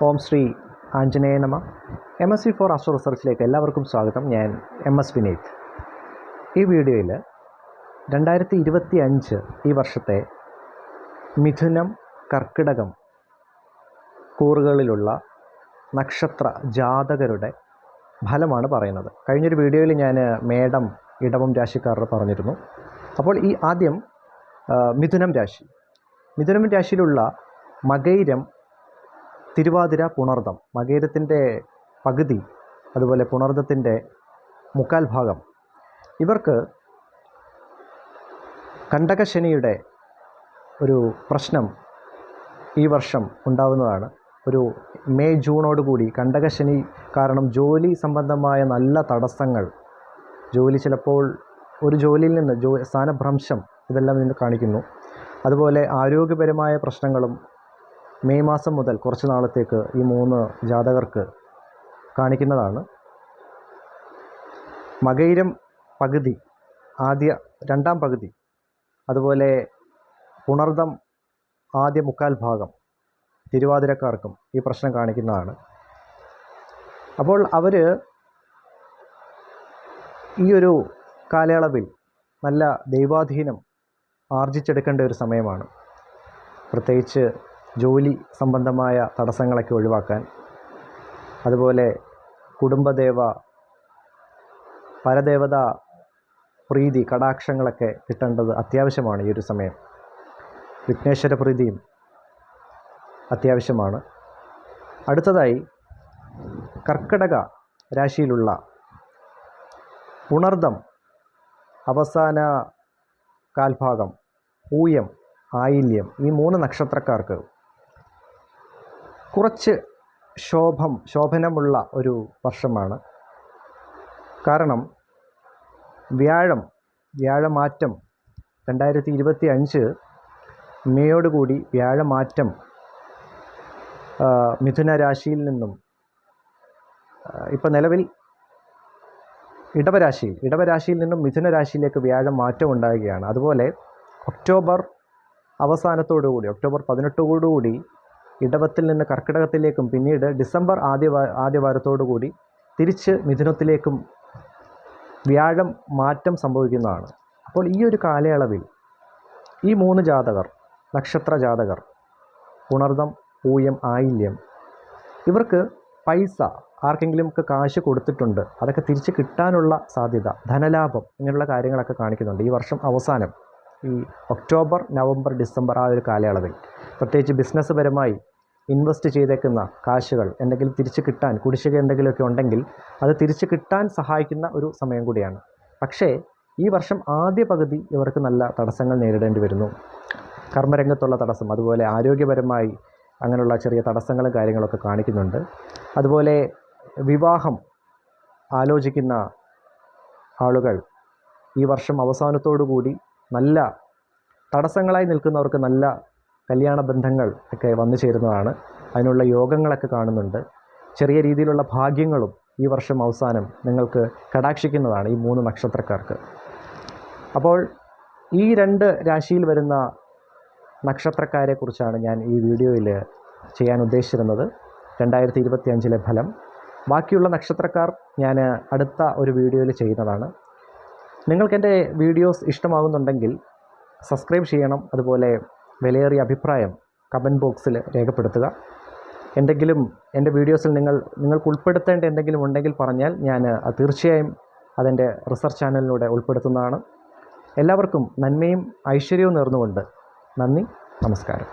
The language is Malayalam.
ഓം ശ്രീ ആഞ്ജനേയ നമ. MSc ഫോർ ആസ്ട്രോ റിസർച്ചിലേക്ക് എല്ലാവർക്കും സ്വാഗതം. ഞാൻ MS വിനീത്. ഈ വീഡിയോയിൽ 2025 ഈ വർഷത്തെ മിഥുനം, കർക്കിടകം കൂറുകളിലുള്ള നക്ഷത്ര ജാതകരുടെ ഫലമാണ് പറയുന്നത്. കഴിഞ്ഞൊരു വീഡിയോയിൽ ഞാൻ മേടം, ഇടവം രാശിക്കാരുടെ പറഞ്ഞിരുന്നു. അപ്പോൾ ഈ ആദ്യം മിഥുനം രാശിയിലുള്ള മകയിരം, തിരുവാതിര, പുണർദം, മകയിരത്തിൻ്റെ പകുതി, അതുപോലെ പുണർദത്തിൻ്റെ മുക്കാൽ ഭാഗം, ഇവർക്ക് കണ്ടകശനിയുടെ ഒരു പ്രശ്നം ഈ വർഷം ഉണ്ടാവുന്നതാണ്. ഒരു മെയ് ജൂണോടുകൂടി കണ്ടകശനി കാരണം ജോലി സംബന്ധമായ നല്ല തടസ്സങ്ങൾ, ചിലപ്പോൾ ഒരു ജോലിയിൽ നിന്ന് സ്ഥാനഭ്രംശം, ഇതെല്ലാം ഇതിന് കാണിക്കുന്നു. അതുപോലെ ആരോഗ്യപരമായ പ്രശ്നങ്ങളും മെയ് മാസം മുതൽ കുറച്ച് നാളത്തേക്ക് ഈ 3 ജാതകർക്ക് കാണിക്കുന്നതാണ്. മകയിരം പകുതി, രണ്ടാം പകുതി, അതുപോലെ പുണർദം ആദ്യ മുക്കാൽ ഭാഗം തിരുവാതിരക്കാർക്കും ഈ പ്രശ്നം കാണിക്കുന്നതാണ്. അപ്പോൾ അവർ ഈ ഒരു കാലയളവിൽ നല്ല ദൈവാധീനം ആർജിച്ചെടുക്കേണ്ട ഒരു സമയമാണ്. പ്രത്യേകിച്ച് ജോലി സംബന്ധമായ തടസ്സങ്ങളൊക്കെ ഒഴിവാക്കാൻ, അതുപോലെ കുടുംബദേവ, പരദേവത പ്രീതി, കടാക്ഷങ്ങളൊക്കെ കിട്ടേണ്ടത് അത്യാവശ്യമാണ്. ഈ ഒരു സമയം വിഘ്നേശ്വര പ്രീതിയും അത്യാവശ്യമാണ്. അടുത്തതായി കർക്കിടക രാശിയിലുള്ള പുണർദം അവസാന കാൽഭാഗം, പൂയം, ആയില്യം, ഈ 3 നക്ഷത്രക്കാർക്ക് കുറച്ച് ശോഭനമുള്ള ഒരു വർഷമാണ്. കാരണം വ്യാഴമാറ്റം 2025 മെയോടുകൂടി വ്യാഴമാറ്റം മിഥുന രാശിയിൽ നിന്നും ഇപ്പോൾ നിലവിൽ ഇടവരാശിയിൽ നിന്നും മിഥുന രാശിയിലേക്ക് വ്യാഴം മാറ്റം ഉണ്ടാകുകയാണ്. അതുപോലെ ഒക്ടോബർ അവസാനത്തോടുകൂടി, ഒക്ടോബർ 18 ഇടവത്തിൽ നിന്ന് കർക്കിടകത്തിലേക്കും, പിന്നീട് ഡിസംബർ ആദ്യവാരത്തോടുകൂടി തിരിച്ച് മിഥുനത്തിലേക്കും വ്യാഴം മാറ്റം സംഭവിക്കുന്നതാണ്. അപ്പോൾ ഈ ഒരു കാലയളവിൽ ഈ 3 ജാതകർ, നക്ഷത്ര ജാതകർ, പുണർദം, പൂയം, ആയില്യം, ഇവർക്ക് പൈസ ആർക്കെങ്കിലുമൊക്കെ കാശ് കൊടുത്തിട്ടുണ്ട്, അതൊക്കെ തിരിച്ച് കിട്ടാനുള്ള സാധ്യത, ധനലാഭം, ഇങ്ങനെയുള്ള കാര്യങ്ങളൊക്കെ കാണിക്കുന്നുണ്ട്. ഈ വർഷം അവസാനം, ഈ ഒക്ടോബർ, നവംബർ, ഡിസംബർ ആ ഒരു കാലയളവിൽ പ്രത്യേകിച്ച് ബിസിനസ് പരമായി ഇൻവെസ്റ്റ് ചെയ്തേക്കുന്ന കാശുകൾ എന്തെങ്കിലും തിരിച്ച് കിട്ടാൻ, കുടിശ്ശിക എന്തെങ്കിലുമൊക്കെ ഉണ്ടെങ്കിൽ അത് തിരിച്ച് കിട്ടാൻ സഹായിക്കുന്ന ഒരു സമയം കൂടിയാണ്. പക്ഷേ ഈ വർഷം ആദ്യ പകുതി ഇവർക്ക് നല്ല തടസ്സങ്ങൾ നേരിടേണ്ടി വരുന്നു. കർമ്മരംഗത്തുള്ള തടസ്സം, അതുപോലെ ആരോഗ്യപരമായി അങ്ങനെയുള്ള ചെറിയ തടസ്സങ്ങളും കാര്യങ്ങളൊക്കെ കാണിക്കുന്നുണ്ട്. അതുപോലെ വിവാഹം ആലോചിക്കുന്ന ആളുകൾ ഈ വർഷം അവസാനത്തോടു കൂടി നല്ല തടസ്സങ്ങളായി നിൽക്കുന്നവർക്ക് നല്ല കല്യാണ ബന്ധങ്ങൾ ഒക്കെ വന്നു ചേരുന്നതാണ്. അതിനുള്ള യോഗങ്ങളൊക്കെ കാണുന്നുണ്ട്. ചെറിയ രീതിയിലുള്ള ഭാഗ്യങ്ങളും ഈ വർഷം അവസാനം നിങ്ങൾക്ക് കടാക്ഷിക്കുന്നതാണ് ഈ 3 നക്ഷത്രക്കാർക്ക്. അപ്പോൾ ഈ 2 രാശിയിൽ വരുന്ന നക്ഷത്രക്കാരെക്കുറിച്ചാണ് ഞാൻ ഈ വീഡിയോയിൽ ചെയ്യാൻ ഉദ്ദേശിച്ചിരുന്നത്, 2025 ഫലം. ബാക്കിയുള്ള നക്ഷത്രക്കാർ ഞാൻ അടുത്ത ഒരു വീഡിയോയിൽ ചെയ്യുന്നതാണ്. നിങ്ങൾക്കെൻ്റെ വീഡിയോസ് ഇഷ്ടമാകുന്നുണ്ടെങ്കിൽ സബ്സ്ക്രൈബ് ചെയ്യണം. അതുപോലെ വിലയേറിയ അഭിപ്രായം കമൻറ്റ് ബോക്സിൽ രേഖപ്പെടുത്തുക. എൻ്റെ വീഡിയോസിൽ നിങ്ങൾക്ക് ഉൾപ്പെടുത്തേണ്ട എന്തെങ്കിലും ഉണ്ടെങ്കിൽ പറഞ്ഞാൽ ഞാൻ തീർച്ചയായും അതെൻ്റെ റിസർച്ച് ചാനലിലൂടെ ഉൾപ്പെടുത്തുന്നതാണ്. എല്ലാവർക്കും നന്മയും ഐശ്വര്യവും നേർന്നുകൊണ്ട് നന്ദി, നമസ്കാരം.